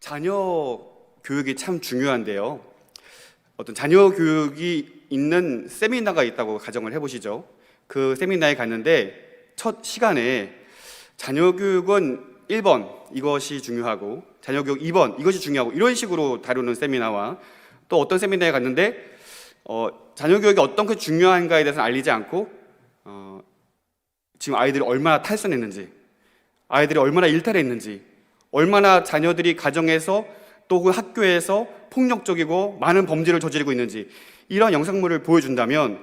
자녀 교육이 참 중요한데요. 어떤 자녀 교육이 있는 세미나가 있다고 가정을 해보시죠. 그 세미나에 갔는데 첫 시간에 자녀 교육은 1번 이것이 중요하고 자녀 교육 2번 이것이 중요하고 이런 식으로 다루는 세미나와 또 어떤 세미나에 갔는데 자녀 교육이 어떤 게 중요한가에 대해서는 알리지 않고 지금 아이들이 얼마나 탈선했는지, 아이들이 얼마나 일탈했는지, 얼마나 자녀들이 가정에서 또 그 학교에서 폭력적이고 많은 범죄를 저지르고 있는지 이런 영상물을 보여준다면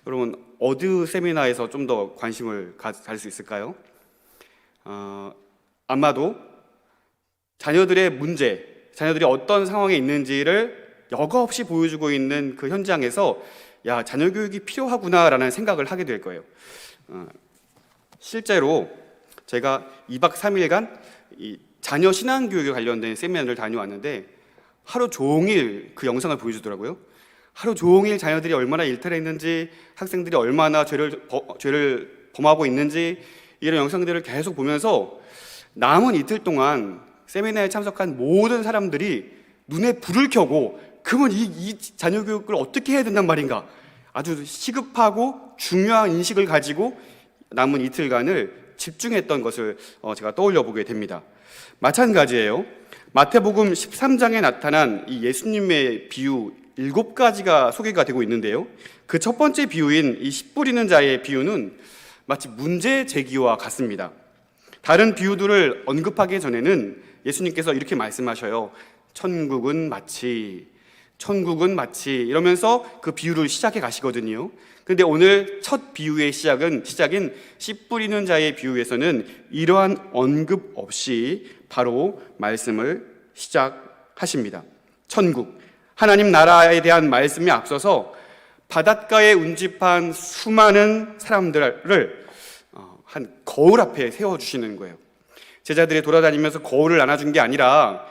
여러분 어느 세미나에서 좀 더 관심을 가질 수 있을까요? 아마도 자녀들의 문제, 자녀들이 어떤 상황에 있는지를 여과 없이 보여주고 있는 그 현장에서 야, 자녀 교육이 필요하구나라는 생각을 하게 될 거예요. 실제로 제가 2박 3일간 이 자녀 신앙교육에 관련된 세미나를 다녀왔는데 하루 종일 그 영상을 보여주더라고요. 하루 종일 자녀들이 얼마나 일탈했는지, 학생들이 얼마나 죄를 범하고 있는지 이런 영상들을 계속 보면서 남은 이틀 동안 세미나에 참석한 모든 사람들이 눈에 불을 켜고 그러면 이 자녀 교육을 어떻게 해야 된단 말인가, 아주 시급하고 중요한 인식을 가지고 남은 이틀간을 집중했던 것을 제가 떠올려 보게 됩니다. 마찬가지예요. 마태복음 13장에 나타난 이 예수님의 비유 7가지가 소개가 되고 있는데요. 그 첫 번째 비유인 이 씨 뿌리는 자의 비유는 마치 문제 제기와 같습니다. 다른 비유들을 언급하기 전에는 예수님께서 이렇게 말씀하셔요. 천국은 마치 이러면서 그 비유를 시작해 가시거든요. 그런데 오늘 첫 비유의 시작인 씨 뿌리는 자의 비유에서는 이러한 언급 없이 바로 말씀을 시작하십니다. 천국, 하나님 나라에 대한 말씀이 앞서서 바닷가에 운집한 수많은 사람들을 한 거울 앞에 세워주시는 거예요. 제자들이 돌아다니면서 거울을 나눠준 게 아니라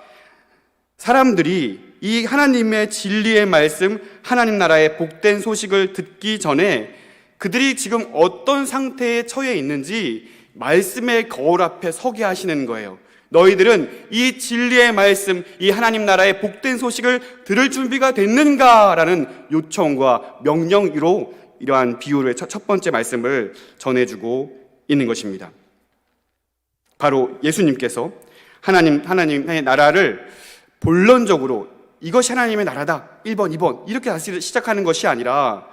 사람들이 이 하나님의 진리의 말씀, 하나님 나라의 복된 소식을 듣기 전에 그들이 지금 어떤 상태에 처해 있는지 말씀의 거울 앞에 서게 하시는 거예요. 너희들은 이 진리의 말씀, 이 하나님 나라의 복된 소식을 들을 준비가 됐는가라는 요청과 명령으로 이러한 비유의 첫 번째 말씀을 전해주고 있는 것입니다. 바로 예수님께서 하나님의 나라를 본론적으로 이것이 하나님의 나라다 1번, 2번 이렇게 다시 시작하는 것이 아니라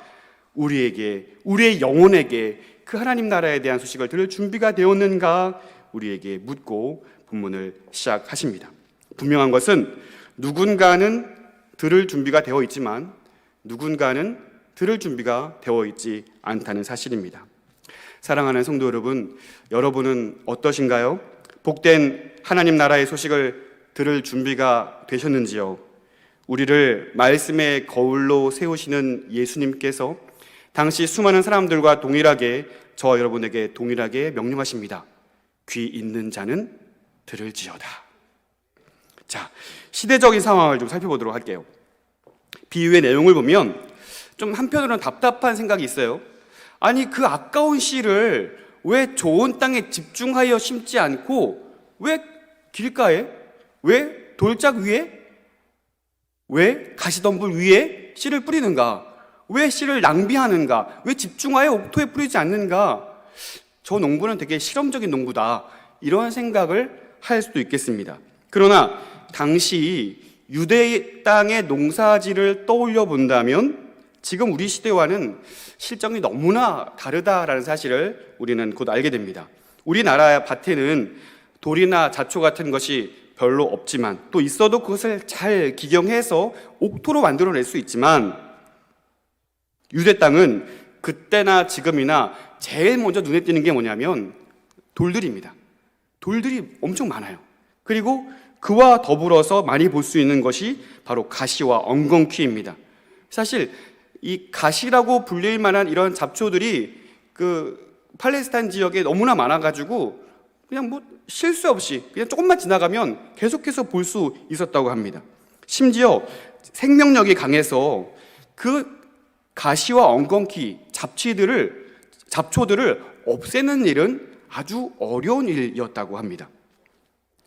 우리의 영혼에게 그 하나님 나라에 대한 소식을 들을 준비가 되었는가 우리에게 묻고 본문을 시작하십니다. 분명한 것은 누군가는 들을 준비가 되어 있지만 누군가는 들을 준비가 되어 있지 않다는 사실입니다. 사랑하는 성도 여러분, 여러분은 어떠신가요? 복된 하나님 나라의 소식을 들을 준비가 되셨는지요? 우리를 말씀의 거울로 세우시는 예수님께서 당시 수많은 사람들과 동일하게 저와 여러분에게 동일하게 명령하십니다. 귀 있는 자는 들을지어다. 자, 시대적인 상황을 좀 살펴보도록 할게요. 비유의 내용을 보면 좀 한편으로는 답답한 생각이 있어요. 아니, 그 아까운 씨를 왜 좋은 땅에 집중하여 심지 않고 왜 길가에, 왜 돌짝 위에, 왜 가시덤불 위에 씨를 뿌리는가? 왜 씨를 낭비하는가? 왜 집중하여 옥토에 뿌리지 않는가? 저 농부는 되게 실험적인 농부다, 이런 생각을 할 수도 있겠습니다. 그러나 당시 유대 땅의 농사지를 떠올려 본다면 지금 우리 시대와는 실정이 너무나 다르다라는 사실을 우리는 곧 알게 됩니다. 우리나라 밭에는 돌이나 잡초 같은 것이 별로 없지만, 또 있어도 그것을 잘 기경해서 옥토로 만들어낼 수 있지만, 유대 땅은 그때나 지금이나 제일 먼저 눈에 띄는 게 뭐냐면 돌들입니다. 돌들이 엄청 많아요. 그리고 그와 더불어서 많이 볼 수 있는 것이 바로 가시와 엉겅퀴입니다. 사실 이 가시라고 불릴 만한 이런 잡초들이 그 팔레스타인 지역에 너무나 많아가지고 그냥 뭐 쉴 새 없이 그냥 조금만 지나가면 계속해서 볼 수 있었다고 합니다. 심지어 생명력이 강해서 그 가시와 엉겅퀴, 잡초들을 없애는 일은 아주 어려운 일이었다고 합니다.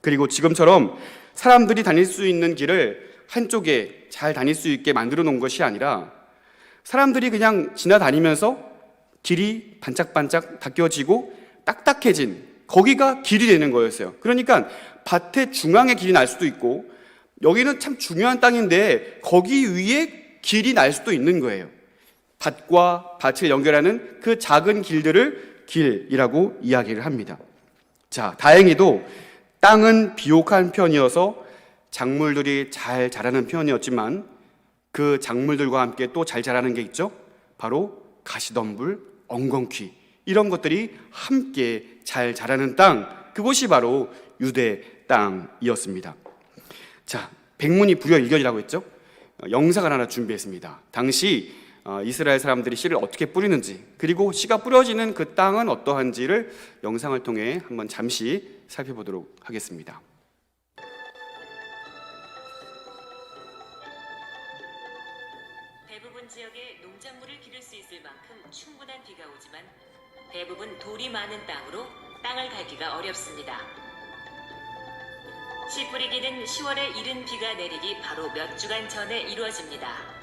그리고 지금처럼 사람들이 다닐 수 있는 길을 한쪽에 잘 다닐 수 있게 만들어 놓은 것이 아니라 사람들이 그냥 지나다니면서 길이 반짝반짝 닦여지고 딱딱해진 거기가 길이 되는 거였어요. 그러니까 밭의 중앙에 길이 날 수도 있고 여기는 참 중요한 땅인데 거기 위에 길이 날 수도 있는 거예요. 밭과 밭을 연결하는 그 작은 길들을 길이라고 이야기를 합니다. 자, 다행히도 땅은 비옥한 편이어서 작물들이 잘 자라는 편이었지만 그 작물들과 함께 또 잘 자라는 게 있죠. 바로 가시덤불, 엉겅퀴 이런 것들이 함께 잘 자라는 땅, 그곳이 바로 유대 땅이었습니다. 자, 백문이 불여일견이라고 했죠. 영상을 하나 준비했습니다. 당시 이스라엘 사람들이 씨를 어떻게 뿌리는지, 그리고 씨가 뿌려지는 그 땅은 어떠한지를 영상을 통해 한번 잠시 살펴보도록 하겠습니다. 대부분 지역에 농작물을 기를 수 있을 만큼 충분한 비가 오지만 대부분 돌이 많은 땅으로 땅을 갈기가 어렵습니다. 씨 뿌리기는 10월에 이른 비가 내리기 바로 몇 주간 전에 이루어집니다.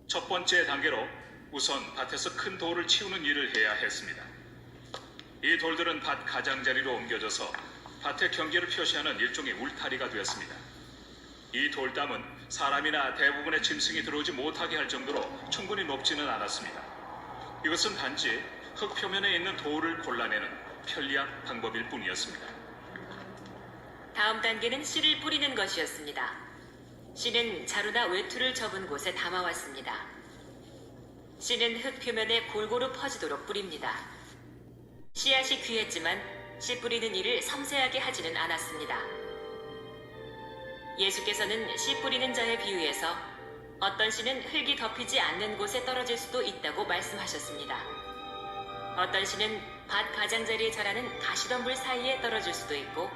첫 번째 단계로 우선 밭에서 큰 돌을 치우는 일을 해야 했습니다. 이 돌들은 밭 가장자리로 옮겨져서 밭의 경계를 표시하는 일종의 울타리가 되었습니다. 이 돌담은 사람이나 대부분의 짐승이 들어오지 못하게 할 정도로 충분히 높지는 않았습니다. 이것은 단지 흙 표면에 있는 돌을 골라내는 편리한 방법일 뿐이었습니다. 다음 단계는 씨를 뿌리는 것이었습니다. 씨는 자루나 외투를 접은 곳에 담아왔습니다. 씨는 흙 표면에 골고루 퍼지도록 뿌립니다. 씨앗이 귀했지만 씨 뿌리는 일을 섬세하게 하지는 않았습니다. 예수께서는 씨 뿌리는 자의 비유에서 어떤 씨는 흙이 덮이지 않는 곳에 떨어질 수도 있다고 말씀하셨습니다. 어떤 씨는 밭 가장자리에 자라는 가시덤불 사이에 떨어질 수도 있고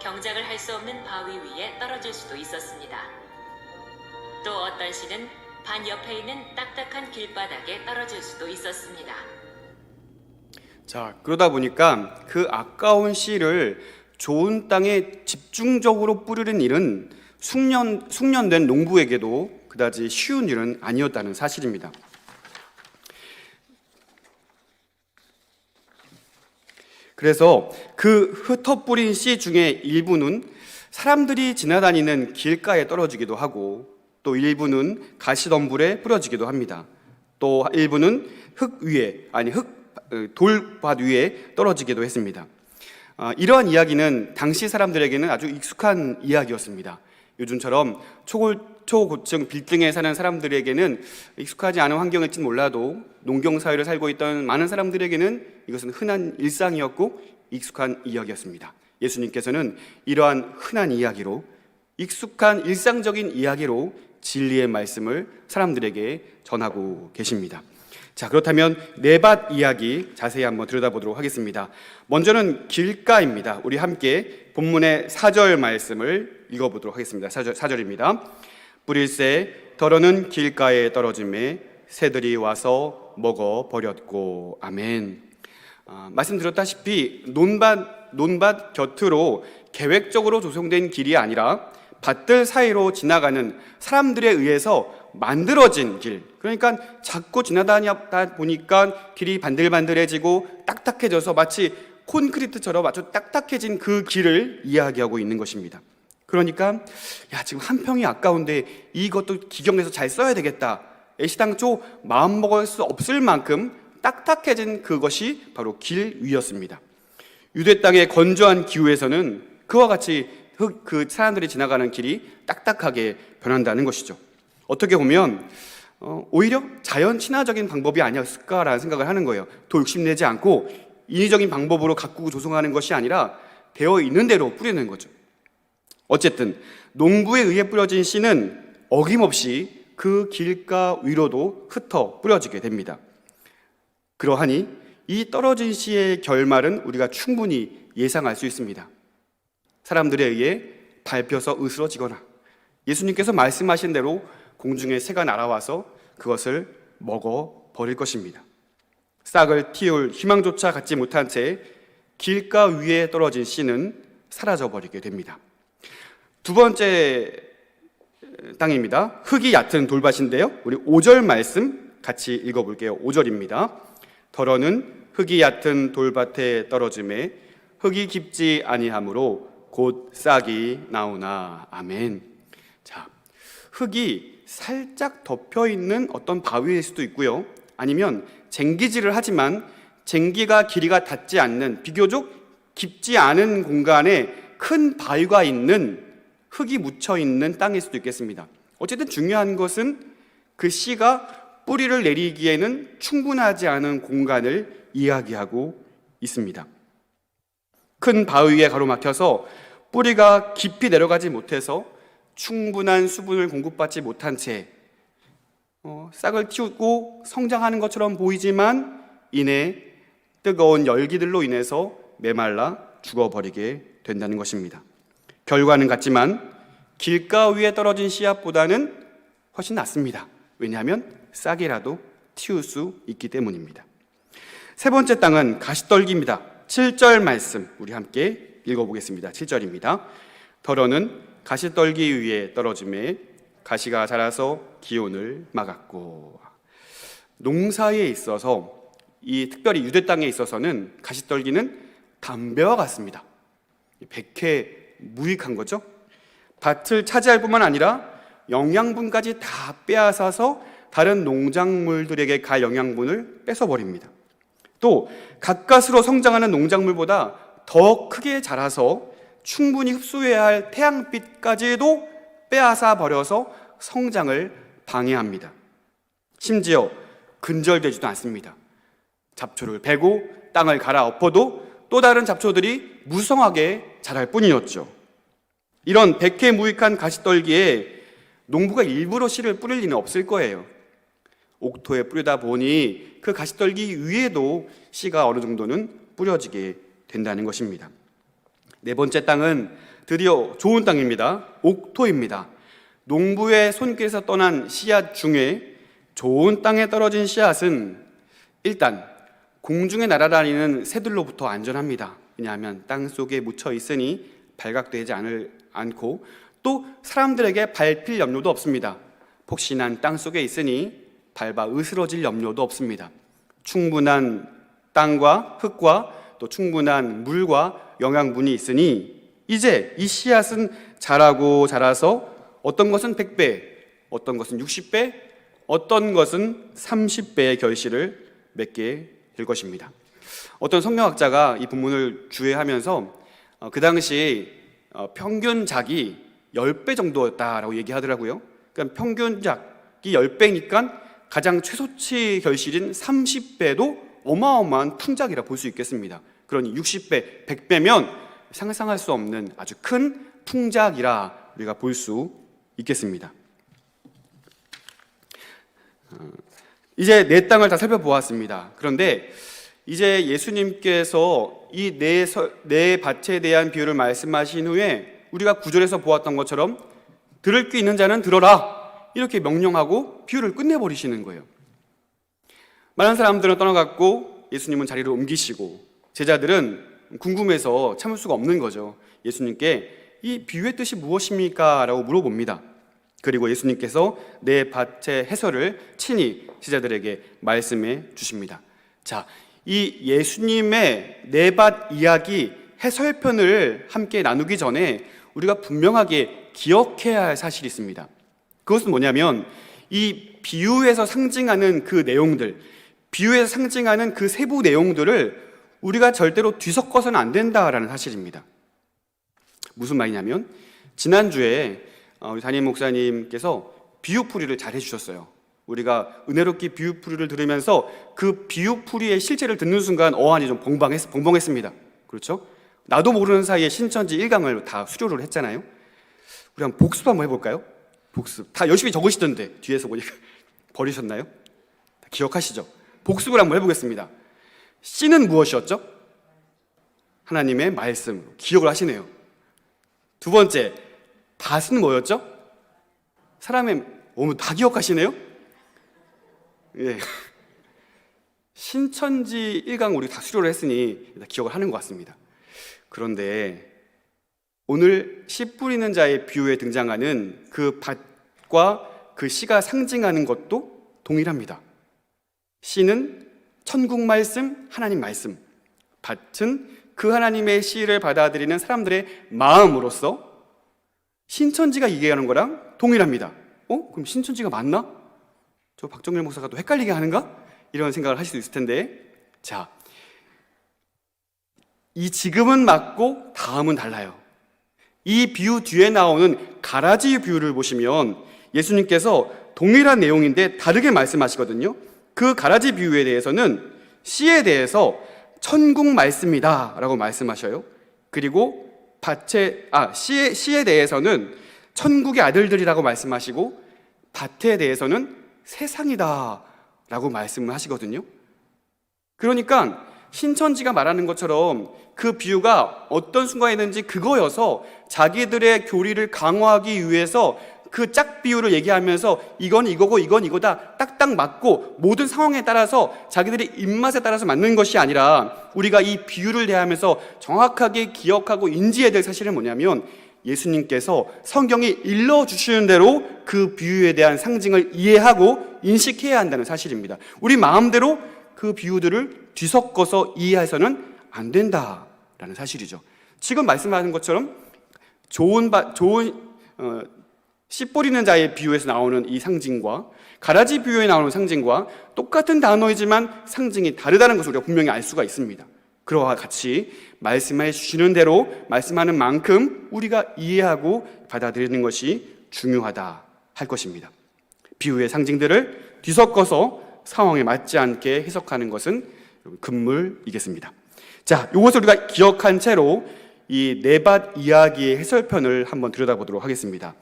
경작을 할 수 없는 바위 위에 떨어질 수도 있었습니다. 또 어떤 씨는 반 옆에 있는 딱딱한 길바닥에 떨어질 수도 있었습니다. 자, 그러다 보니까 그 아까운 씨를 좋은 땅에 집중적으로 뿌리는 일은 숙련된 농부에게도 그다지 쉬운 일은 아니었다는 사실입니다. 그래서 그 흩어 뿌린 씨 중에 일부는 사람들이 지나다니는 길가에 떨어지기도 하고 또 일부는 가시덤불에 뿌려지기도 합니다. 또 일부는 돌밭 위에 떨어지기도 했습니다. 이러한 이야기는 당시 사람들에게는 아주 익숙한 이야기였습니다. 요즘처럼 초고층 빌딩에 사는 사람들에게는 익숙하지 않은 환경일진 몰라도 농경사회를 살고 있던 많은 사람들에게는 이것은 흔한 일상이었고 익숙한 이야기였습니다. 예수님께서는 이러한 흔한 이야기로, 익숙한 일상적인 이야기로 진리의 말씀을 사람들에게 전하고 계십니다. 자, 그렇다면 네밭 이야기 자세히 한번 들여다보도록 하겠습니다. 먼저는 길가입니다. 우리 함께 본문의 4절 말씀을 읽어보도록 하겠습니다. 4절입니다. 뿌릴새 더러는 길가에 떨어짐에 새들이 와서 먹어버렸고. 아멘. 말씀드렸다시피 논밭 곁으로 계획적으로 조성된 길이 아니라 밭들 사이로 지나가는 사람들에 의해서 만들어진 길, 그러니까 자꾸 지나다니다 보니까 길이 반들반들해지고 딱딱해져서 마치 콘크리트처럼 아주 딱딱해진 그 길을 이야기하고 있는 것입니다. 그러니까 지금 한 평이 아까운데 이것도 기경내서 잘 써야 되겠다, 애시당초 마음먹을 수 없을 만큼 딱딱해진 그것이 바로 길 위였습니다. 유대 땅의 건조한 기후에서는 그와 같이 그 사람들이 지나가는 길이 딱딱하게 변한다는 것이죠. 어떻게 보면 오히려 자연 친화적인 방법이 아니었을까라는 생각을 하는 거예요. 더 욕심내지 않고 인위적인 방법으로 가꾸고 조성하는 것이 아니라 되어 있는 대로 뿌리는 거죠. 어쨌든 농부에 의해 뿌려진 씨는 어김없이 그 길가 위로도 흩어 뿌려지게 됩니다. 그러하니 이 떨어진 씨의 결말은 우리가 충분히 예상할 수 있습니다. 사람들에 의해 밟혀서 으스러지거나 예수님께서 말씀하신 대로 공중에 새가 날아와서 그것을 먹어버릴 것입니다. 싹을 틔울 희망조차 갖지 못한 채 길가 위에 떨어진 씨는 사라져버리게 됩니다. 두 번째 땅입니다. 흙이 얕은 돌밭인데요. 우리 5절 말씀 같이 읽어볼게요. 5절입니다. 더러는 흙이 얕은 돌밭에 떨어짐에 흙이 깊지 아니하므로 곧 싹이 나오나. 아멘. 자, 흙이 살짝 덮여 있는 어떤 바위일 수도 있고요. 아니면 쟁기질을 하지만 쟁기가 길이가 닿지 않는 비교적 깊지 않은 공간에 큰 바위가 있는 흙이 묻혀 있는 땅일 수도 있겠습니다. 어쨌든 중요한 것은 그 씨가 뿌리를 내리기에는 충분하지 않은 공간을 이야기하고 있습니다. 큰 바위에 가로막혀서 뿌리가 깊이 내려가지 못해서 충분한 수분을 공급받지 못한 채 싹을 틔우고 성장하는 것처럼 보이지만 이내 뜨거운 열기들로 인해서 메말라 죽어버리게 된다는 것입니다. 결과는 같지만 길가 위에 떨어진 씨앗보다는 훨씬 낫습니다. 왜냐하면 싹이라도 틔울 수 있기 때문입니다. 세 번째 땅은 가시떨기입니다. 7절 말씀 우리 함께 읽어보겠습니다. 7절입니다. 더러는 가시떨기 위에 떨어짐에 가시가 자라서 기온을 막았고. 농사에 있어서 특별히 유대 땅에 있어서는 가시떨기는 담배와 같습니다. 백해무익한 거죠. 밭을 차지할 뿐만 아니라 영양분까지 다 빼앗아서 다른 농작물들에게 갈 영양분을 뺏어버립니다. 또 가까스로 성장하는 농작물보다 더 크게 자라서 충분히 흡수해야 할 태양빛까지도 빼앗아 버려서 성장을 방해합니다. 심지어 근절되지도 않습니다. 잡초를 베고 땅을 갈아엎어도 또 다른 잡초들이 무성하게 자랄 뿐이었죠. 이런 백해무익한 가시떨기에 농부가 일부러 씨를 뿌릴 리는 없을 거예요. 옥토에 뿌리다 보니 그 가시떨기 위에도 씨가 어느 정도는 뿌려지게 된다는 것입니다. 네 번째 땅은 드디어 좋은 땅입니다. 옥토입니다. 농부의 손길에서 떠난 씨앗 중에 좋은 땅에 떨어진 씨앗은 일단 공중에 날아다니는 새들로부터 안전합니다. 왜냐하면 땅 속에 묻혀 있으니 발각되지 않고 또 사람들에게 밟힐 염려도 없습니다. 폭신한 땅 속에 있으니 밟아 으스러질 염려도 없습니다. 충분한 땅과 흙과 또 충분한 물과 영양분이 있으니 이제 이 씨앗은 자라서 어떤 것은 100배, 어떤 것은 60배, 어떤 것은 30배의 결실을 맺게 될 것입니다. 어떤 성경학자가 이 본문을 주해하면서 그 당시 평균작이 10배 정도였다라고 얘기하더라고요. 그러니까 평균작이 10배니까 가장 최소치 결실인 30배도 어마어마한 풍작이라 볼 수 있겠습니다. 그러니 60배, 100배면 상상할 수 없는 아주 큰 풍작이라 우리가 볼 수 있겠습니다. 이제 네 땅을 다 살펴보았습니다. 그런데 이제 예수님께서 이 네 밭에 대한 비유를 말씀하신 후에 우리가 9절에서 보았던 것처럼 들을 귀 있는 자는 들어라 이렇게 명령하고 비유를 끝내버리시는 거예요. 많은 사람들은 떠나갔고 예수님은 자리를 옮기시고 제자들은 궁금해서 참을 수가 없는 거죠. 예수님께 이 비유의 뜻이 무엇입니까? 라고 물어봅니다. 그리고 예수님께서 네 밭의 해설을 친히 제자들에게 말씀해 주십니다. 자, 이 예수님의 네 밭 이야기 해설편을 함께 나누기 전에 우리가 분명하게 기억해야 할 사실이 있습니다. 그것은 뭐냐면 이 비유에서 상징하는 그 내용들, 비유에서 상징하는 그 세부 내용들을 우리가 절대로 뒤섞어서는 안 된다라는 사실입니다. 무슨 말이냐면 지난주에 우리 담임 목사님께서 비유풀이를 잘 해주셨어요. 우리가 은혜롭게 비유풀이를 들으면서 그 비유풀이의 실체를 듣는 순간 어안이 좀 벙벙했습니다. 그렇죠? 나도 모르는 사이에 신천지 1강을 다 수료를 했잖아요. 우리 한번 복습 한번 해볼까요? 복습. 다 열심히 적으시던데 뒤에서 보니까 버리셨나요? 기억하시죠? 복습을 한번 해보겠습니다. 씨는 무엇이었죠? 하나님의 말씀. 기억을 하시네요. 두 번째, 밭은 뭐였죠? 사람의 다 기억하시네요? 예. 신천지 1강 우리 다 수료를 했으니 다 기억을 하는 것 같습니다. 그런데 오늘 씨 뿌리는 자의 비유에 등장하는 그 밭과 그 씨가 상징하는 것도 동일합니다. 씨는 천국 말씀, 하나님 말씀, 밭은 그 하나님의 씨를 받아들이는 사람들의 마음으로서 신천지가 얘기하는 거랑 동일합니다. 그럼 신천지가 맞나? 저 박정일 목사가 또 헷갈리게 하는가? 이런 생각을 하실 수 있을 텐데, 자, 이 지금은 맞고 다음은 달라요. 이 비유 뒤에 나오는 가라지 비유를 보시면 예수님께서 동일한 내용인데 다르게 말씀하시거든요. 그 가라지 비유에 대해서는 씨에 대해서 천국 말씀이다 라고 말씀하셔요. 그리고 씨에 대해서는 천국의 아들들이라고 말씀하시고, 밭에 대해서는 세상이다 라고 말씀을 하시거든요. 그러니까 신천지가 말하는 것처럼 그 비유가 어떤 순간이든지 그거여서 자기들의 교리를 강화하기 위해서 그 짝 비유를 얘기하면서 이건 이거고 이건 이거다 딱딱 맞고 모든 상황에 따라서 자기들의 입맛에 따라서 맞는 것이 아니라, 우리가 이 비유를 대하면서 정확하게 기억하고 인지해야 될 사실은 뭐냐면, 예수님께서 성경이 일러주시는 대로 그 비유에 대한 상징을 이해하고 인식해야 한다는 사실입니다. 우리 마음대로 그 비유들을 뒤섞어서 이해해서는 안 된다라는 사실이죠. 지금 말씀하는 것처럼 씨 뿌리는 자의 비유에서 나오는 이 상징과 가라지 비유에 나오는 상징과 똑같은 단어이지만 상징이 다르다는 것을 우리가 분명히 알 수가 있습니다. 그와 같이 말씀해 주시는 대로 말씀하는 만큼 우리가 이해하고 받아들이는 것이 중요하다 할 것입니다. 비유의 상징들을 뒤섞어서 상황에 맞지 않게 해석하는 것은 금물이겠습니다. 자, 이것을 우리가 기억한 채로 이 네밭 이야기의 해설편을 한번 들여다보도록 하겠습니다.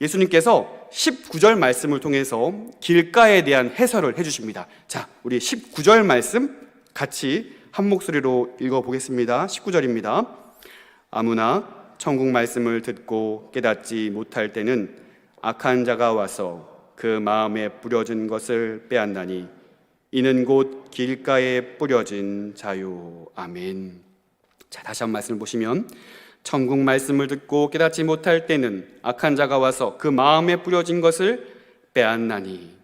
예수님께서 19절 말씀을 통해서 길가에 대한 해설을 해주십니다. 자, 우리 19절 말씀 같이 한 목소리로 읽어보겠습니다. 19절입니다. 아무나 천국 말씀을 듣고 깨닫지 못할 때는 악한 자가 와서 그 마음에 뿌려진 것을 빼앗나니 이는 곧 길가에 뿌려진 자요. 아멘. 자, 다시 한 말씀을 보시면, 천국 말씀을 듣고 깨닫지 못할 때는 악한 자가 와서 그 마음에 뿌려진 것을 빼앗나니.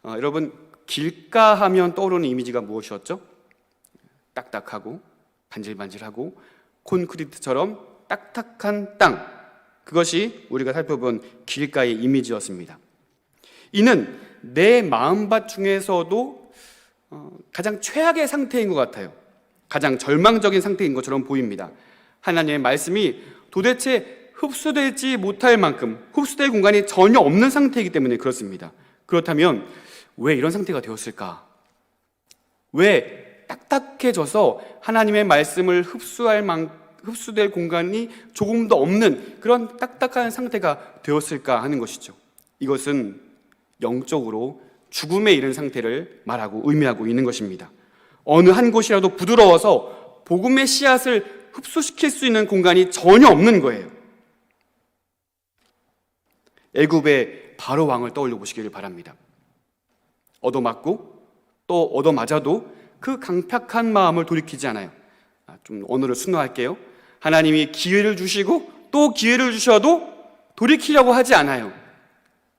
여러분, 길가 하면 떠오르는 이미지가 무엇이었죠? 딱딱하고 반질반질하고 콘크리트처럼 딱딱한 땅, 그것이 우리가 살펴본 길가의 이미지였습니다. 이는 내 마음밭 중에서도 가장 최악의 상태인 것 같아요. 가장 절망적인 상태인 것처럼 보입니다. 하나님의 말씀이 도대체 흡수되지 못할 만큼 흡수될 공간이 전혀 없는 상태이기 때문에 그렇습니다. 그렇다면 왜 이런 상태가 되었을까? 왜 딱딱해져서 하나님의 말씀을 흡수될 공간이 조금도 없는 그런 딱딱한 상태가 되었을까 하는 것이죠. 이것은 영적으로 죽음에 이른 상태를 의미하고 있는 것입니다. 어느 한 곳이라도 부드러워서 복음의 씨앗을 흡수시킬 수 있는 공간이 전혀 없는 거예요. 애굽의 바로 왕을 떠올려 보시기를 바랍니다. 얻어맞고 또 얻어맞아도 그 강팍한 마음을 돌이키지 않아요. 좀 언어를 순화할게요. 하나님이 기회를 주시고 또 기회를 주셔도 돌이키려고 하지 않아요.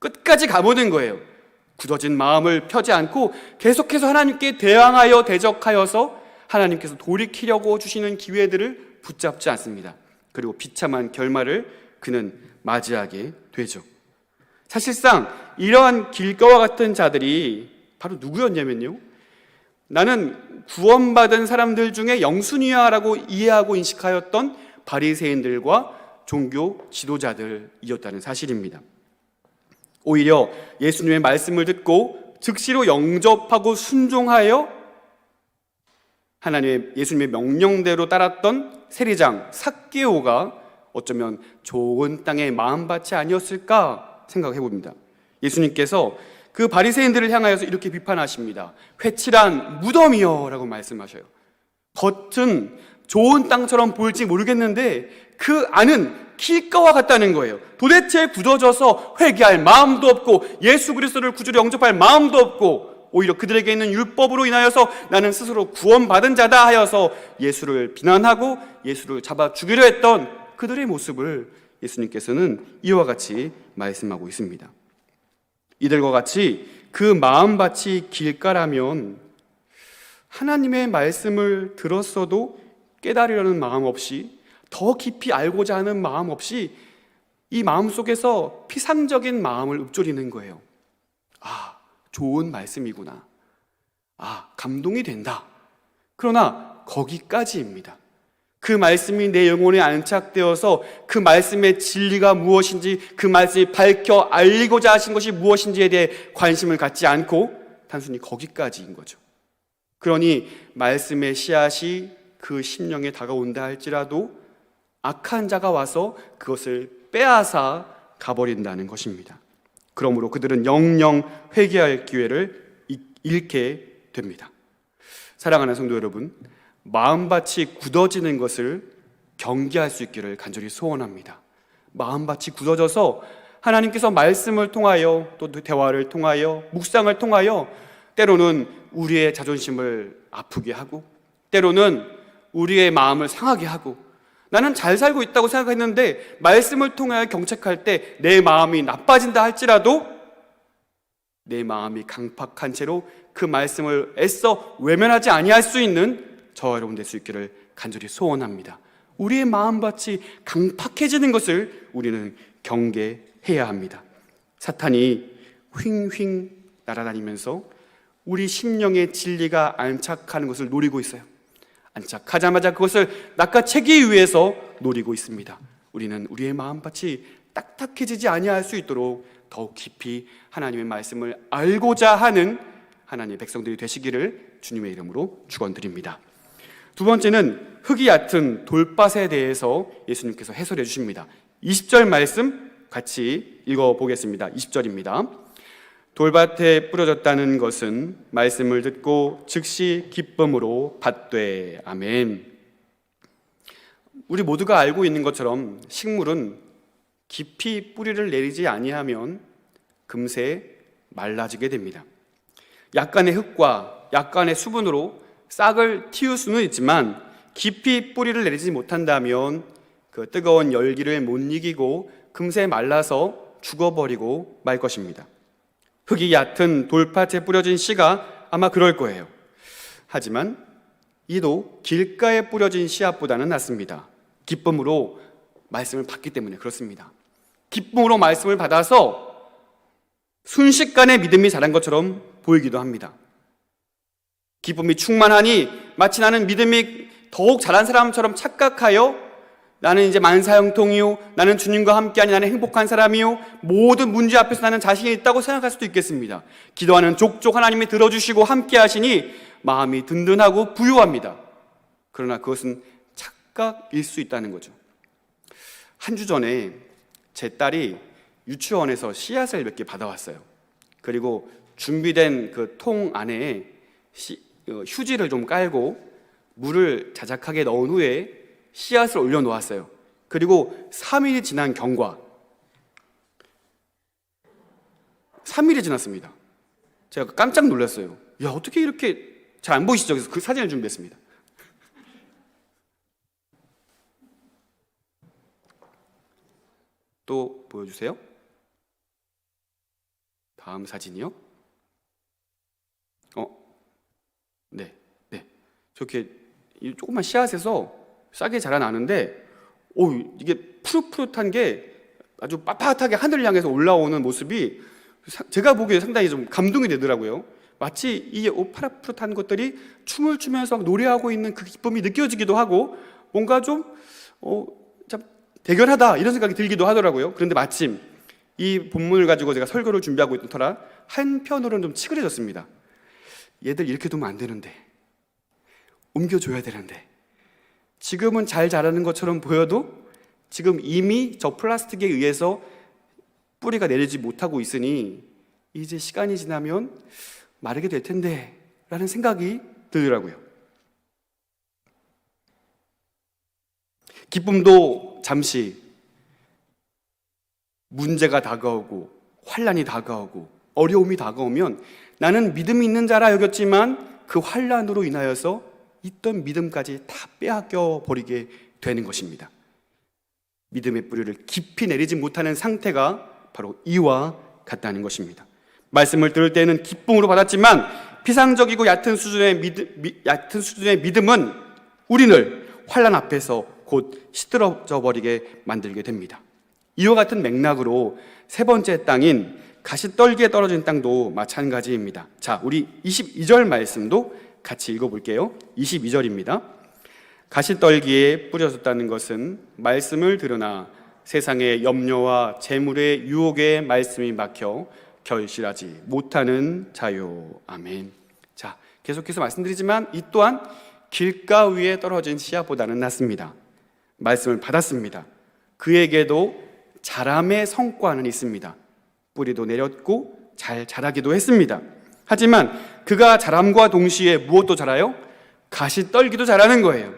끝까지 가보는 거예요. 굳어진 마음을 펴지 않고 계속해서 하나님께 대항하여 대적하여서 하나님께서 돌이키려고 주시는 기회들을 붙잡지 않습니다. 그리고 비참한 결말을 그는 맞이하게 되죠. 사실상 이러한 길가와 같은 자들이 바로 누구였냐면요, 나는 구원받은 사람들 중에 영순이야라고 이해하고 인식하였던 바리새인들과 종교 지도자들이었다는 사실입니다. 오히려 예수님의 말씀을 듣고 즉시로 영접하고 순종하여 예수님의 명령대로 따랐던 세리장 삭개오가 어쩌면 좋은 땅의 마음밭이 아니었을까 생각해 봅니다. 예수님께서 그 바리새인들을 향하여서 이렇게 비판하십니다. 회칠한 무덤이여 라고 말씀하셔요. 겉은 좋은 땅처럼 보일지 모르겠는데 그 안은 길가와 같다는 거예요. 도대체 굳어져서 회개할 마음도 없고 예수 그리스도를 구주로 영접할 마음도 없고, 오히려 그들에게 있는 율법으로 인하여서 나는 스스로 구원받은 자다 하여서 예수를 비난하고 예수를 잡아 죽이려 했던 그들의 모습을 예수님께서는 이와 같이 말씀하고 있습니다. 이들과 같이 그 마음밭이 길가라면 하나님의 말씀을 들었어도 깨달으려는 마음 없이, 더 깊이 알고자 하는 마음 없이 이 마음 속에서 피상적인 마음을 읊조리는 거예요. 아, 좋은 말씀이구나. 아, 감동이 된다. 그러나 거기까지입니다. 그 말씀이 내 영혼에 안착되어서 그 말씀의 진리가 무엇인지, 그 말씀이 밝혀 알리고자 하신 것이 무엇인지에 대해 관심을 갖지 않고 단순히 거기까지인 거죠. 그러니 말씀의 씨앗이 그 심령에 다가온다 할지라도 악한 자가 와서 그것을 빼앗아 가버린다는 것입니다. 그러므로 그들은 영영 회개할 기회를 잃게 됩니다. 사랑하는 성도 여러분, 마음밭이 굳어지는 것을 경계할 수 있기를 간절히 소원합니다. 마음밭이 굳어져서 하나님께서 말씀을 통하여, 또 대화를 통하여, 묵상을 통하여 때로는 우리의 자존심을 아프게 하고, 때로는 우리의 마음을 상하게 하고, 나는 잘 살고 있다고 생각했는데 말씀을 통하여 경책할 때 내 마음이 나빠진다 할지라도 내 마음이 강팍한 채로 그 말씀을 애써 외면하지 아니할 수 있는 저와 여러분 될 수 있기를 간절히 소원합니다. 우리의 마음밭이 강팍해지는 것을 우리는 경계해야 합니다. 사탄이 휑휑 날아다니면서 우리 심령의 진리가 안착하는 것을 노리고 있어요. 안착하자마자 그것을 낚아채기 위해서 노리고 있습니다. 우리는 우리의 마음밭이 딱딱해지지 아니할 수 있도록 더욱 깊이 하나님의 말씀을 알고자 하는 하나님의 백성들이 되시기를 주님의 이름으로 축원드립니다. 두 번째는 흙이 얕은 돌밭에 대해서 예수님께서 해설해 주십니다. 20절 말씀 같이 읽어보겠습니다. 20절입니다. 돌밭에 뿌려졌다는 것은 말씀을 듣고 즉시 기쁨으로 받되. 아멘. 우리 모두가 알고 있는 것처럼 식물은 깊이 뿌리를 내리지 아니하면 금세 말라지게 됩니다. 약간의 흙과 약간의 수분으로 싹을 틔울 수는 있지만 깊이 뿌리를 내리지 못한다면 그 뜨거운 열기를 못 이기고 금세 말라서 죽어버리고 말 것입니다. 흙이 얕은 돌밭에 뿌려진 씨가 아마 그럴 거예요. 하지만 이도 길가에 뿌려진 씨앗보다는 낫습니다. 기쁨으로 말씀을 받기 때문에 그렇습니다. 기쁨으로 말씀을 받아서 순식간에 믿음이 자란 것처럼 보이기도 합니다. 기쁨이 충만하니 마치 나는 믿음이 더욱 자란 사람처럼 착각하여 나는 이제 만사형통이요, 나는 주님과 함께하니 나는 행복한 사람이요, 모든 문제 앞에서 나는 자신이 있다고 생각할 수도 있겠습니다. 기도하는 족족 하나님이 들어주시고 함께하시니 마음이 든든하고 부유합니다. 그러나 그것은 착각일 수 있다는 거죠. 한 주 전에 제 딸이 유치원에서 씨앗을 몇 개 받아왔어요. 그리고 준비된 그 통 안에 휴지를 좀 깔고 물을 자작하게 넣은 후에 씨앗을 올려놓았어요. 그리고 3일이 지난 경과, 3일이 지났습니다. 제가 깜짝 놀랐어요. 야, 어떻게 이렇게 잘 안 보이시죠? 그래서 그 사진을 준비했습니다. 또 보여주세요. 다음 사진이요. 네. 저렇게 조그만 씨앗에서 싸게 자라나는데, 이게 푸릇푸릇한 게 아주 빳빳하게 하늘을 향해서 올라오는 모습이 제가 보기에 상당히 좀 감동이 되더라고요. 마치 이 푸릇푸릇한 것들이 춤을 추면서 노래하고 있는 그 기쁨이 느껴지기도 하고, 뭔가 좀 참 대견하다 이런 생각이 들기도 하더라고요. 그런데 마침 이 본문을 가지고 제가 설교를 준비하고 있던 터라 한편으로는 좀 치그레졌습니다. 얘들 이렇게 두면 안 되는데, 옮겨줘야 되는데, 지금은 잘 자라는 것처럼 보여도 지금 이미 저 플라스틱에 의해서 뿌리가 내리지 못하고 있으니 이제 시간이 지나면 마르게 될 텐데 라는 생각이 들더라고요. 기쁨도 잠시 문제가 다가오고 환난이 다가오고 어려움이 다가오면 나는 믿음이 있는 자라 여겼지만 그 환난으로 인하여서 있던 믿음까지 다 빼앗겨 버리게 되는 것입니다. 믿음의 뿌리를 깊이 내리지 못하는 상태가 바로 이와 같다는 것입니다. 말씀을 들을 때는 기쁨으로 받았지만 피상적이고 얕은 수준의 믿음은 우리를 환난 앞에서 곧 시들어져 버리게 만들게 됩니다. 이와 같은 맥락으로 세 번째 땅인 가시떨기에 떨어진 땅도 마찬가지입니다. 자, 우리 22절 말씀도 같이 읽어볼게요. 22절입니다. 가시떨기에 뿌려졌다는 것은 말씀을 들으나 세상의 염려와 재물의 유혹에 말씀이 막혀 결실하지 못하는 자요. 아멘. 자, 계속해서 말씀드리지만 이 또한 길가 위에 떨어진 씨앗보다는 낫습니다. 말씀을 받았습니다. 그에게도 자람의 성과는 있습니다. 뿌리도 내렸고 잘 자라기도 했습니다. 하지만 그가 자람과 동시에 무엇도 자라요? 가시떨기도 자라는 거예요.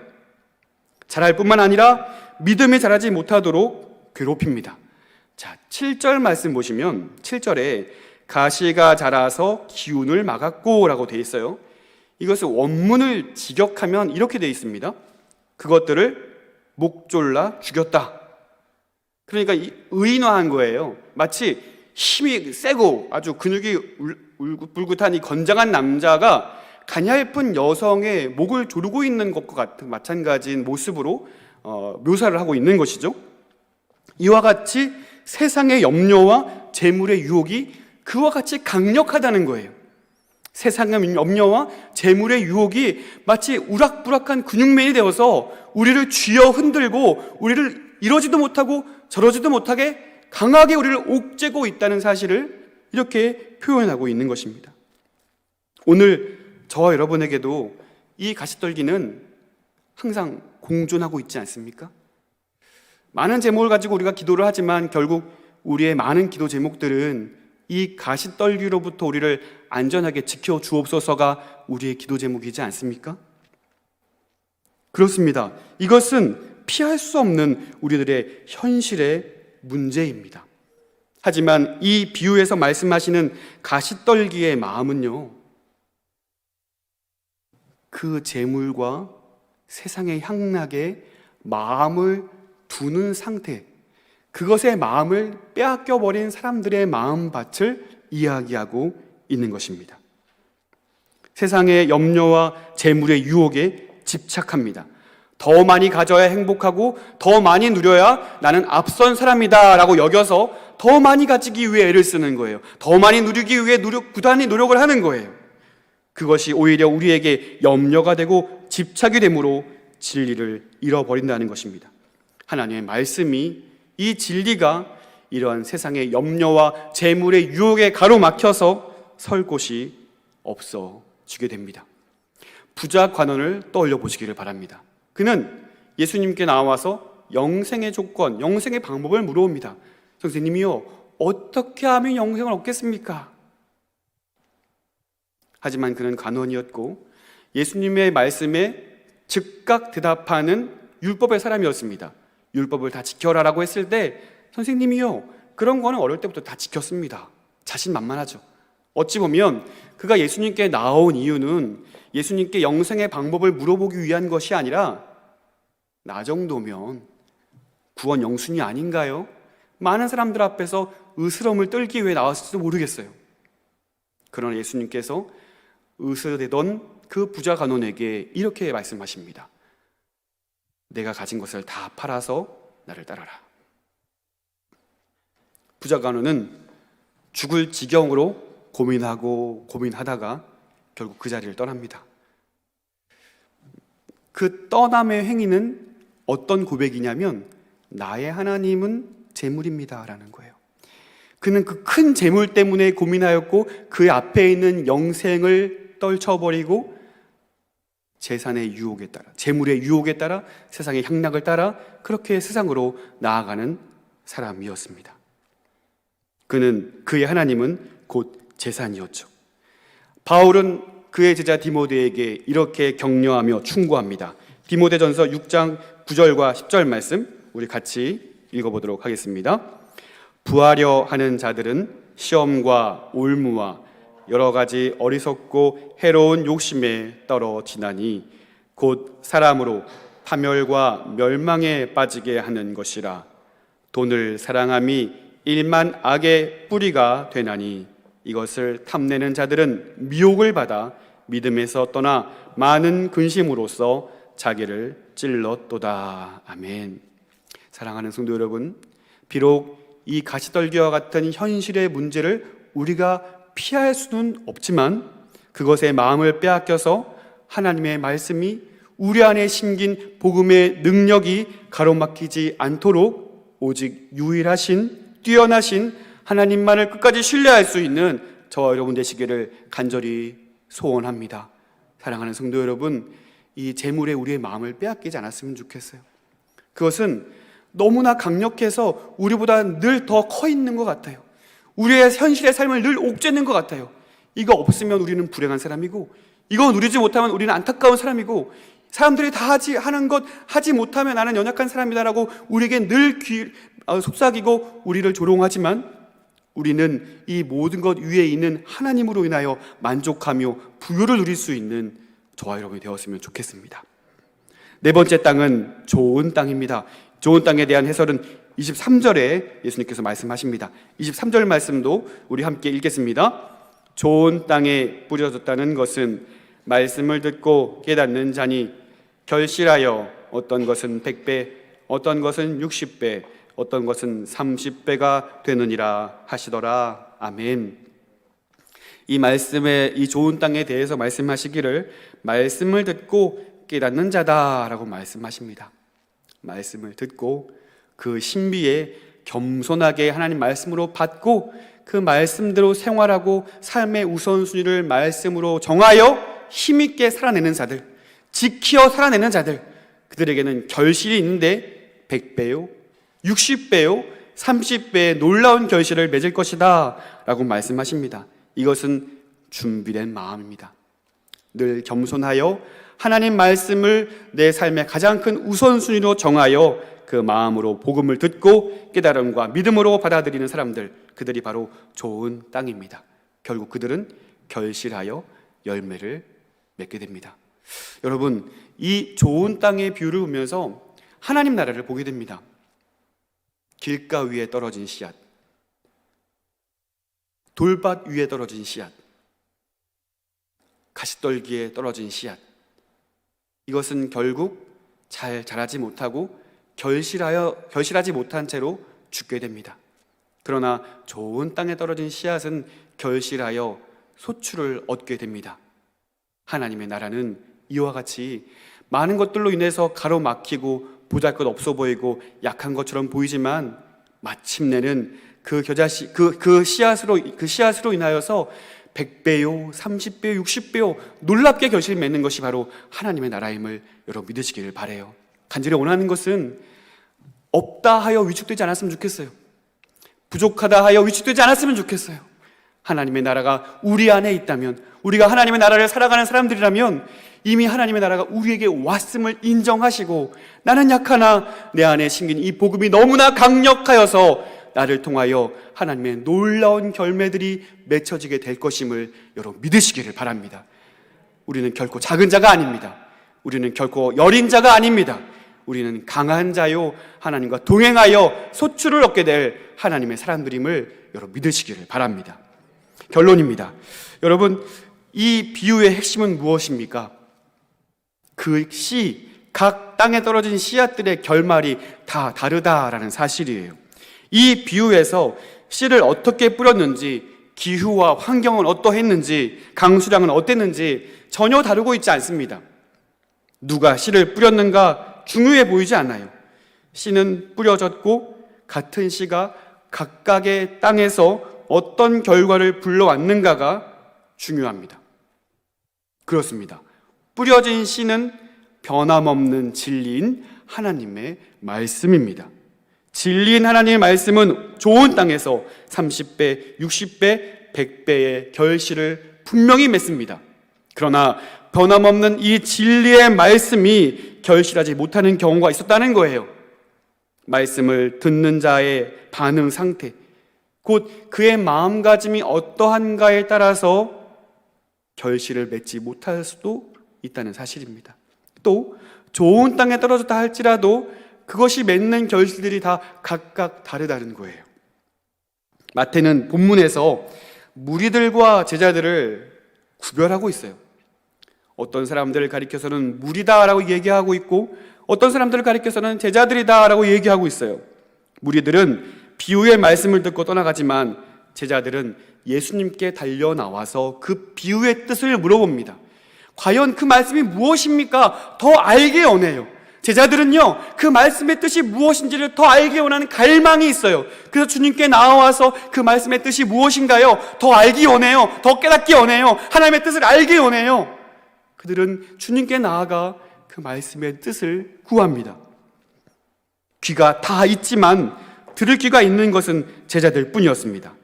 자랄 뿐만 아니라 믿음이 자라지 못하도록 괴롭힙니다. 자, 7절 말씀 보시면 7절에 가시가 자라서 기운을 막았고 라고 되어 있어요. 이것을 원문을 직역하면 이렇게 되어 있습니다. 그것들을 목졸라 죽였다. 그러니까 의인화한 거예요. 마치 힘이 세고 아주 근육이 울긋불긋한 이 건장한 남자가 가냘픈 여성의 목을 조르고 있는 것과 같은 마찬가지인 모습으로 묘사를 하고 있는 것이죠. 이와 같이 세상의 염려와 재물의 유혹이 그와 같이 강력하다는 거예요. 세상의 염려와 재물의 유혹이 마치 우락부락한 근육맨이 되어서 우리를 쥐어 흔들고 우리를 이러지도 못하고 저러지도 못하게 강하게 우리를 옥죄고 있다는 사실을 이렇게 표현하고 있는 것입니다. 오늘 저와 여러분에게도 이 가시떨기는 항상 공존하고 있지 않습니까? 많은 제목을 가지고 우리가 기도를 하지만 결국 우리의 많은 기도 제목들은 이 가시떨기로부터 우리를 안전하게 지켜 주옵소서가 우리의 기도 제목이지 않습니까? 그렇습니다. 이것은 피할 수 없는 우리들의 현실의 문제입니다. 하지만 이 비유에서 말씀하시는 가시떨기의 마음은요, 그 재물과 세상의 향락에 마음을 두는 상태, 그것의 마음을 빼앗겨버린 사람들의 마음밭을 이야기하고 있는 것입니다. 세상의 염려와 재물의 유혹에 집착합니다. 더 많이 가져야 행복하고 더 많이 누려야 나는 앞선 사람이다 라고 여겨서 더 많이 가지기 위해 애를 쓰는 거예요. 더 많이 누리기 위해 부단히 노력을 하는 거예요. 그것이 오히려 우리에게 염려가 되고 집착이 되므로 진리를 잃어버린다는 것입니다. 하나님의 말씀이 이 진리가 이러한 세상의 염려와 재물의 유혹에 가로막혀서 설 곳이 없어지게 됩니다. 부자 관원을 떠올려 보시기를 바랍니다. 그는 예수님께 나와서 영생의 조건, 영생의 방법을 물어옵니다. 선생님이요, 어떻게 하면 영생을 얻겠습니까? 하지만 그는 관원이었고 예수님의 말씀에 즉각 대답하는 율법의 사람이었습니다. 율법을 다 지켜라라고 했을 때 선생님이요, 그런 거는 어릴 때부터 다 지켰습니다. 자신만만하죠. 어찌 보면 그가 예수님께 나온 이유는 예수님께 영생의 방법을 물어보기 위한 것이 아니라 나 정도면 구원 영순이 아닌가요? 많은 사람들 앞에서 으스럼을 떨기 위해 나왔을지도 모르겠어요. 그러나 예수님께서 으스대던 그 부자 관원에게 이렇게 말씀하십니다. 내가 가진 것을 다 팔아서 나를 따라라. 부자 관원은 죽을 지경으로 고민하다가 결국 그 자리를 떠납니다. 그 떠남의 행위는 어떤 고백이냐면 나의 하나님은 재물입니다 라는 거예요. 그는 그 큰 재물 때문에 고민하였고 그 앞에 있는 영생을 떨쳐버리고 재산의 유혹에 따라, 재물의 유혹에 따라, 세상의 향락을 따라 그렇게 세상으로 나아가는 사람이었습니다. 그의 하나님은 곧 재산이었죠. 바울은 그의 제자 디모데에게 이렇게 격려하며 충고합니다. 디모데전서 6장 9절과 10절 말씀 우리 같이 읽어보도록 하겠습니다. 부하려 하는 자들은 시험과 올무와 여러 가지 어리석고 해로운 욕심에 떨어지나니 곧 사람으로 파멸과 멸망에 빠지게 하는 것이라. 돈을 사랑함이 일만 악의 뿌리가 되나니 이것을 탐내는 자들은 미혹을 받아 믿음에서 떠나 많은 근심으로써 자기를 찔렀도다. 아멘. 사랑하는 성도 여러분, 비록 이 가시떨기와 같은 현실의 문제를 우리가 피할 수는 없지만 그것에 마음을 빼앗겨서 하나님의 말씀이 우리 안에 심긴 복음의 능력이 가로막히지 않도록 오직 유일하신 뛰어나신 하나님만을 끝까지 신뢰할 수 있는 저와 여러분 되시기를 간절히 소원합니다. 사랑하는 성도 여러분, 이 재물에 우리의 마음을 빼앗기지 않았으면 좋겠어요. 그것은 너무나 강력해서 우리보다 늘 더 커 있는 것 같아요. 우리의 현실의 삶을 늘 옥죄는 것 같아요. 이거 없으면 우리는 불행한 사람이고, 이거 누리지 못하면 우리는 안타까운 사람이고, 사람들이 다 하는 것 하지 못하면 나는 연약한 사람이다라고 우리에게 늘 속삭이고 우리를 조롱하지만, 우리는 이 모든 것 위에 있는 하나님으로 인하여 만족하며 부요를 누릴 수 있는 저와 여러분이 되었으면 좋겠습니다. 네 번째 땅은 좋은 땅입니다. 좋은 땅에 대한 해설은 23절에 예수님께서 말씀하십니다. 23절 말씀도 우리 함께 읽겠습니다. 좋은 땅에 뿌려졌다는 것은 말씀을 듣고 깨닫는 자니 결실하여 어떤 것은 100배, 어떤 것은 60배, 어떤 것은 30배가 되느니라 하시더라. 아멘. 이 말씀에, 이 좋은 땅에 대해서 말씀하시기를 말씀을 듣고 깨닫는 자다라고 말씀하십니다. 말씀을 듣고 그 신비에 겸손하게 하나님 말씀으로 받고 그 말씀대로 생활하고 삶의 우선순위를 말씀으로 정하여 힘있게 살아내는 자들, 지키어 살아내는 자들, 그들에게는 결실이 있는데 100배요, 60배요, 30배의 놀라운 결실을 맺을 것이다 라고 말씀하십니다. 이것은 준비된 마음입니다. 늘 겸손하여 하나님 말씀을 내 삶의 가장 큰 우선순위로 정하여 그 마음으로 복음을 듣고 깨달음과 믿음으로 받아들이는 사람들, 그들이 바로 좋은 땅입니다. 결국 그들은 결실하여 열매를 맺게 됩니다. 여러분, 이 좋은 땅의 비유를 보면서 하나님 나라를 보게 됩니다. 길가 위에 떨어진 씨앗, 돌밭 위에 떨어진 씨앗, 가시떨기에 떨어진 씨앗, 이것은 결국 잘 자라지 못하고 결실하지 못한 채로 죽게 됩니다. 그러나 좋은 땅에 떨어진 씨앗은 결실하여 소출을 얻게 됩니다. 하나님의 나라는 이와 같이 많은 것들로 인해서 가로막히고 보잘것없어 보이고 약한 것처럼 보이지만 마침내는 그 씨앗으로 인하여서 100배요, 30배요, 60배요 놀랍게 결실 맺는 것이 바로 하나님의 나라임을 여러분 믿으시기를 바라요. 간절히 원하는 것은 없다 하여 위축되지 않았으면 좋겠어요. 부족하다 하여 위축되지 않았으면 좋겠어요. 하나님의 나라가 우리 안에 있다면, 우리가 하나님의 나라를 살아가는 사람들이라면 이미 하나님의 나라가 우리에게 왔음을 인정하시고, 나는 약하나 내 안에 심긴 이 복음이 너무나 강력하여서 나를 통하여 하나님의 놀라운 결매들이 맺혀지게 될 것임을 여러분 믿으시기를 바랍니다. 우리는 결코 작은 자가 아닙니다. 우리는 결코 여린 자가 아닙니다. 우리는 강한 자요, 하나님과 동행하여 소출을 얻게 될 하나님의 사람들임을 여러분 믿으시기를 바랍니다. 결론입니다. 여러분, 이 비유의 핵심은 무엇입니까? 각 땅에 떨어진 씨앗들의 결말이 다 다르다라는 사실이에요. 이 비유에서 씨를 어떻게 뿌렸는지, 기후와 환경은 어떠했는지, 강수량은 어땠는지 전혀 다루고 있지 않습니다. 누가 씨를 뿌렸는가 중요해 보이지 않아요. 씨는 뿌려졌고 같은 씨가 각각의 땅에서 어떤 결과를 불러왔는가가 중요합니다. 그렇습니다. 뿌려진 씨는 변함없는 진리인 하나님의 말씀입니다. 진리인 하나님의 말씀은 좋은 땅에서 30배, 60배, 100배의 결실을 분명히 맺습니다. 그러나 변함없는 이 진리의 말씀이 결실하지 못하는 경우가 있었다는 거예요. 말씀을 듣는 자의 반응 상태, 곧 그의 마음가짐이 어떠한가에 따라서 결실을 맺지 못할 수도 있다는 사실입니다. 또 좋은 땅에 떨어졌다 할지라도 그것이 맺는 결실들이 다 각각 다르다는 거예요. 마태는 본문에서 무리들과 제자들을 구별하고 있어요. 어떤 사람들을 가리켜서는 무리다라고 얘기하고 있고 어떤 사람들을 가리켜서는 제자들이다라고 얘기하고 있어요. 무리들은 비유의 말씀을 듣고 떠나가지만 제자들은 예수님께 달려 나와서 그 비유의 뜻을 물어봅니다. 과연 그 말씀이 무엇입니까? 더 알게 원해요. 제자들은요, 그 말씀의 뜻이 무엇인지를 더 알게 원하는 갈망이 있어요. 그래서 주님께 나와서 그 말씀의 뜻이 무엇인가요? 더 알기 원해요. 더 깨닫기 원해요. 하나님의 뜻을 알기 원해요. 그들은 주님께 나아가 그 말씀의 뜻을 구합니다. 귀가 다 있지만 들을 귀가 있는 것은 제자들 뿐이었습니다.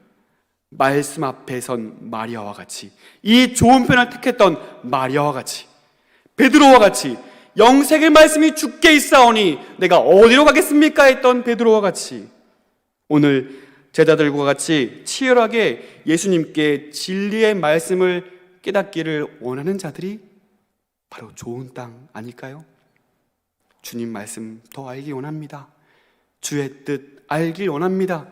말씀 앞에 선 마리아와 같이, 이 좋은 편을 택했던 마리아와 같이, 베드로와 같이, 영생의 말씀이 주께 있사오니 내가 어디로 가겠습니까? 했던 베드로와 같이 오늘 제자들과 같이 치열하게 예수님께 진리의 말씀을 깨닫기를 원하는 자들이 바로 좋은 땅 아닐까요? 주님 말씀 더 알기 원합니다. 주의 뜻 알길 원합니다.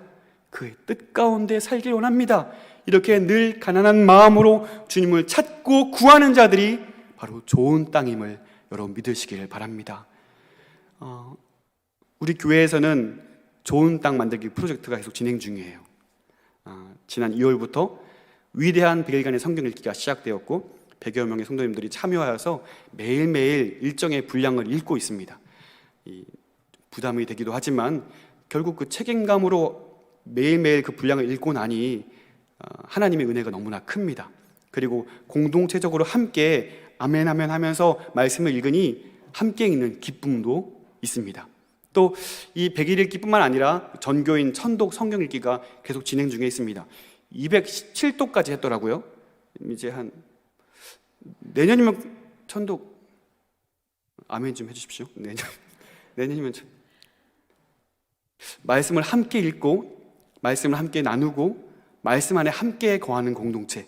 그의 뜻 가운데 살길 원합니다. 이렇게 늘 가난한 마음으로 주님을 찾고 구하는 자들이 바로 좋은 땅임을 여러분 믿으시길 바랍니다. 우리 교회에서는 좋은 땅 만들기 프로젝트가 계속 진행 중이에요. 지난 2월부터 위대한 100일간의 성경 읽기가 시작되었고 100여 명의 성도님들이 참여하여서 매일매일 일정의 분량을 읽고 있습니다. 부담이 되기도 하지만 결국 그 책임감으로 매일매일 그 분량을 읽고 나니 하나님의 은혜가 너무나 큽니다. 그리고 공동체적으로 함께 아멘 아멘 하면서 말씀을 읽으니 함께 읽는 기쁨도 있습니다. 또 이 100일 읽기뿐만 아니라 전교인 천독 성경 읽기가 계속 진행 중에 있습니다. 217독까지 했더라고요. 이제 한 내년이면 천독 아멘 좀 해주십시오. 내년이면 말씀을 함께 읽고 말씀을 함께 나누고 말씀 안에 함께 거하는 공동체,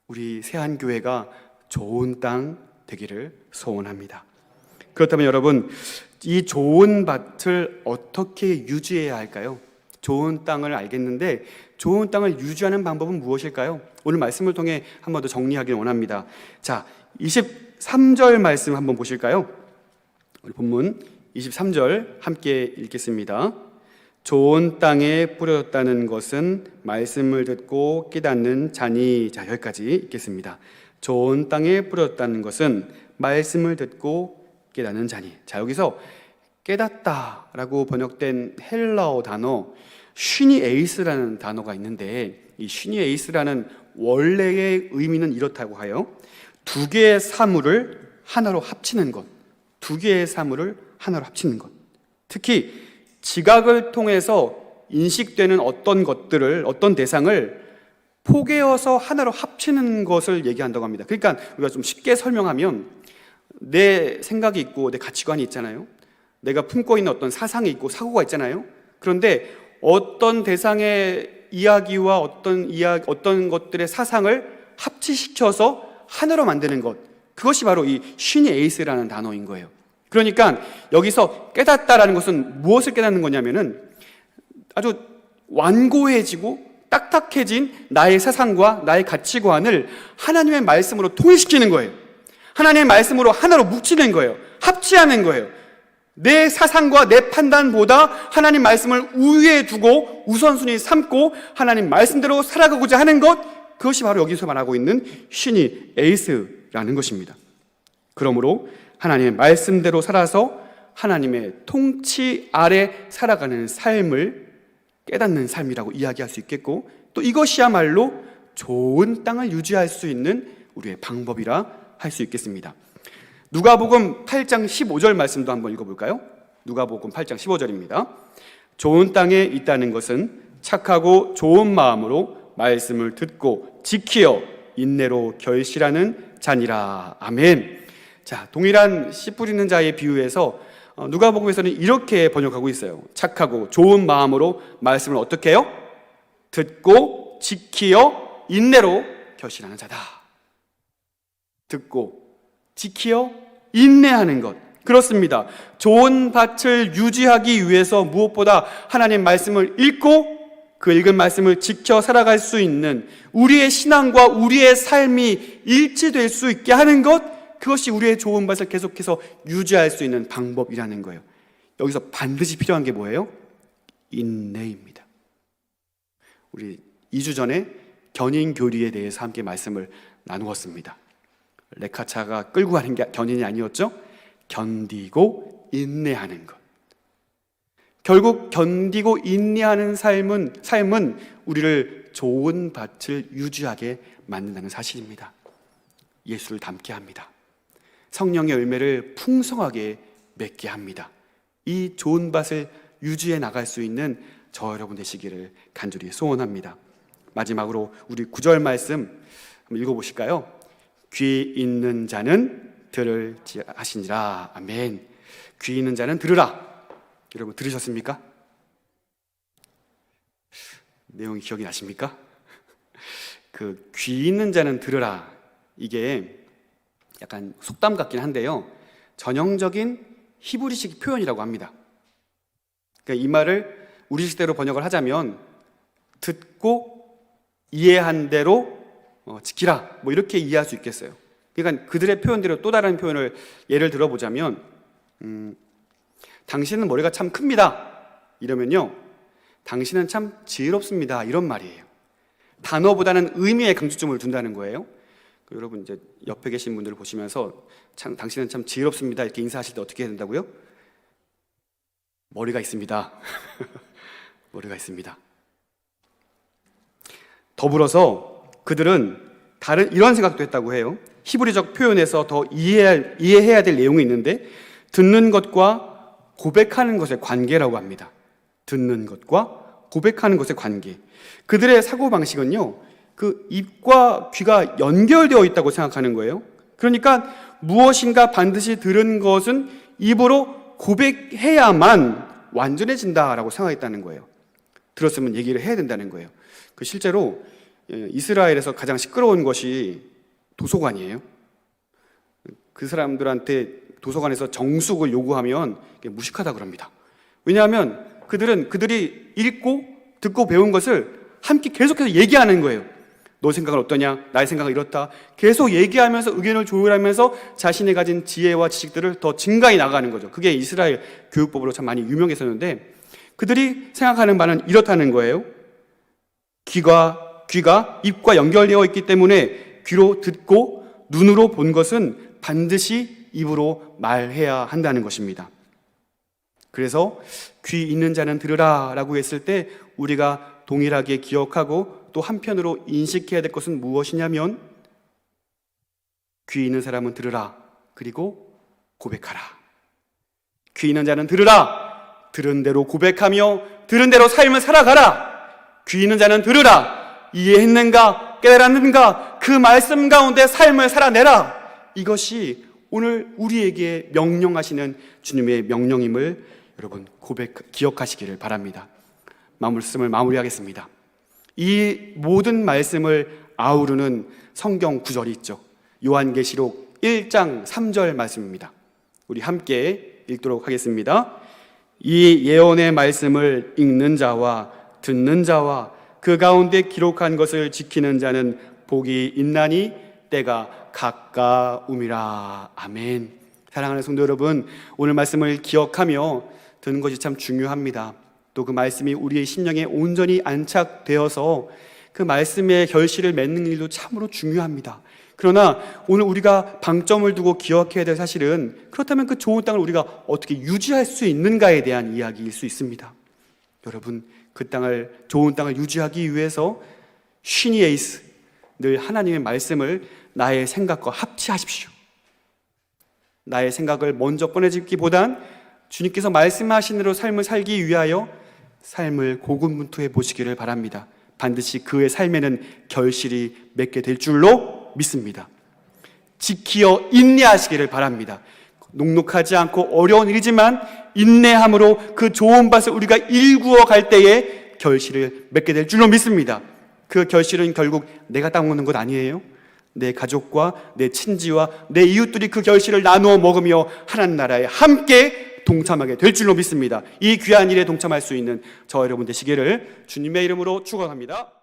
우리 세한교회가 좋은 땅 되기를 소원합니다. 그렇다면 여러분, 이 좋은 밭을 어떻게 유지해야 할까요? 좋은 땅을 알겠는데 좋은 땅을 유지하는 방법은 무엇일까요? 오늘 말씀을 통해 한 번 더 정리하길 원합니다. 자, 23절 말씀 한번 보실까요? 우리 본문 23절 함께 읽겠습니다. 좋은 땅에 뿌려졌다는 것은 말씀을 듣고 깨닫는 자니. 자, 여기까지 읽겠습니다. 좋은 땅에 뿌려졌다는 것은 말씀을 듣고 깨닫는 자니. 자, 여기서 깨닫다라고 번역된 헬라어 단어 쉬니에이스라는 단어가 있는데, 이 쉬니에이스라는 원래의 의미는 이렇다고 해요. 두 개의 사물을 하나로 합치는 것. 두 개의 사물을 하나로 합치는 것. 특히 지각을 통해서 인식되는 어떤 것들을, 어떤 대상을 포개어서 하나로 합치는 것을 얘기한다고 합니다. 그러니까 우리가 좀 쉽게 설명하면 내 생각이 있고 내 가치관이 있잖아요. 내가 품고 있는 어떤 사상이 있고 사고가 있잖아요. 그런데 어떤 대상의 이야기와 어떤 것들의 사상을 합치시켜서 하나로 만드는 것, 그것이 바로 이 쉬니에이스라는 단어인 거예요. 그러니까 여기서 깨닫다라는 것은 무엇을 깨닫는 거냐면은 아주 완고해지고 딱딱해진 나의 사상과 나의 가치관을 하나님의 말씀으로 통일시키는 거예요. 하나님의 말씀으로 하나로 뭉치는 거예요. 합치하는 거예요. 내 사상과 내 판단보다 하나님 말씀을 우위에 두고 우선순위 삼고 하나님 말씀대로 살아가고자 하는 것, 그것이 바로 여기서 말하고 있는 쉬니에이스라는 것입니다. 그러므로 하나님의 말씀대로 살아서 하나님의 통치 아래 살아가는 삶을 깨닫는 삶이라고 이야기할 수 있겠고, 또 이것이야말로 좋은 땅을 유지할 수 있는 우리의 방법이라 할 수 있겠습니다. 누가복음 8장 15절 말씀도 한번 읽어볼까요? 누가복음 8장 15절입니다. 좋은 땅에 있다는 것은 착하고 좋은 마음으로 말씀을 듣고 지키어 인내로 결실하는 자니라. 아멘. 자, 동일한 씨 뿌리는 자의 비유에서 누가복음에서는 이렇게 번역하고 있어요. 착하고 좋은 마음으로 말씀을 어떻게 해요? 듣고 지키어 인내로 결실하는 자다. 듣고 지키어 인내하는 것, 그렇습니다. 좋은 밭을 유지하기 위해서 무엇보다 하나님 말씀을 읽고 그 읽은 말씀을 지켜 살아갈 수 있는 우리의 신앙과 우리의 삶이 일치될 수 있게 하는 것, 그것이 우리의 좋은 밭을 계속해서 유지할 수 있는 방법이라는 거예요. 여기서 반드시 필요한 게 뭐예요? 인내입니다. 우리 2주 전에 견인 교리에 대해서 함께 말씀을 나누었습니다. 레카차가 끌고 가는 게 견인이 아니었죠? 견디고 인내하는 것. 결국 견디고 인내하는 삶은 우리를 좋은 밭을 유지하게 만든다는 사실입니다. 예수를 닮게 합니다. 성령의 열매를 풍성하게 맺게 합니다. 이 좋은 밭을 유지해 나갈 수 있는 저 여러분 되시기를 간절히 소원합니다. 마지막으로 우리 9절 말씀 한번 읽어보실까요? 귀 있는 자는 들을지하시니라. 아멘. 귀 있는 자는 들으라. 여러분 들으셨습니까? 내용이 기억이 나십니까? 그 귀 있는 자는 들으라, 이게 약간 속담 같긴 한데요, 전형적인 히브리식 표현이라고 합니다. 그러니까 이 말을 우리식대로 번역을 하자면 듣고 이해한 대로 지키라, 뭐 이렇게 이해할 수 있겠어요. 그러니까 그들의 표현대로 또 다른 표현을 예를 들어보자면 당신은 머리가 참 큽니다 이러면요, 당신은 참 지혜롭습니다 이런 말이에요. 단어보다는 의미에 강조점을 둔다는 거예요. 여러분 이제 옆에 계신 분들을 보시면서 당신은 참 지혜롭습니다 이렇게 인사하실 때 어떻게 해야 된다고요? 머리가 있습니다. 머리가 있습니다. 더불어서 그들은 이런 생각도 했다고 해요. 히브리적 표현에서 더 이해해야 될 내용이 있는데, 듣는 것과 고백하는 것의 관계라고 합니다. 듣는 것과 고백하는 것의 관계. 그들의 사고방식은요, 그 입과 귀가 연결되어 있다고 생각하는 거예요. 그러니까 무엇인가 반드시 들은 것은 입으로 고백해야만 완전해진다라고 생각했다는 거예요. 들었으면 얘기를 해야 된다는 거예요. 실제로 이스라엘에서 가장 시끄러운 것이 도서관이에요. 그 사람들한테 도서관에서 정숙을 요구하면 무식하다 그럽니다. 왜냐하면 그들이 읽고 듣고 배운 것을 함께 계속해서 얘기하는 거예요. 너 생각은 어떠냐? 나의 생각은 이렇다. 계속 얘기하면서 의견을 조율하면서 자신이 가진 지혜와 지식들을 더 증가해 나가는 거죠. 그게 이스라엘 교육법으로 참 많이 유명했었는데, 그들이 생각하는 바는 이렇다는 거예요. 귀가 입과 연결되어 있기 때문에 귀로 듣고 눈으로 본 것은 반드시 입으로 말해야 한다는 것입니다. 그래서 귀 있는 자는 들으라 라고 했을 때 우리가 동일하게 기억하고 또 한편으로 인식해야 될 것은 무엇이냐면, 귀 있는 사람은 들으라, 그리고 고백하라. 귀 있는 자는 들으라, 들은 대로 고백하며 들은 대로 삶을 살아가라. 귀 있는 자는 들으라, 이해했는가 깨달았는가 그 말씀 가운데 삶을 살아내라. 이것이 오늘 우리에게 명령하시는 주님의 명령임을 여러분 기억하시기를 바랍니다. 말씀을 마무리하겠습니다. 이 모든 말씀을 아우르는 성경 구절이 있죠. 요한계시록 1장 3절 말씀입니다. 우리 함께 읽도록 하겠습니다. 이 예언의 말씀을 읽는 자와 듣는 자와 그 가운데 기록한 것을 지키는 자는 복이 있나니 때가 가까움이라. 아멘. 사랑하는 성도 여러분, 오늘 말씀을 기억하며 듣는 것이 참 중요합니다. 또 그 말씀이 우리의 심령에 온전히 안착되어서 그 말씀의 결실을 맺는 일도 참으로 중요합니다. 그러나 오늘 우리가 방점을 두고 기억해야 될 사실은, 그렇다면 그 좋은 땅을 우리가 어떻게 유지할 수 있는가에 대한 이야기일 수 있습니다. 여러분, 그 좋은 땅을 유지하기 위해서 쉬니에이스, 늘 하나님의 말씀을 나의 생각과 합치하십시오. 나의 생각을 먼저 꺼내짓기보단 주님께서 말씀하신 대로 삶을 살기 위하여 삶을 고군분투해 보시기를 바랍니다. 반드시 그의 삶에는 결실이 맺게 될 줄로 믿습니다. 지키어 인내하시기를 바랍니다. 녹록하지 않고 어려운 일이지만 인내함으로 그 좋은 밭을 우리가 일구어 갈 때에 결실을 맺게 될 줄로 믿습니다. 그 결실은 결국 내가 따먹는 것 아니에요. 내 가족과 내 친지와 내 이웃들이 그 결실을 나누어 먹으며 하나님 나라에 함께 동참하게 될 줄로 믿습니다. 이 귀한 일에 동참할 수 있는 저와 여러분 되시기를 주님의 이름으로 축원합니다.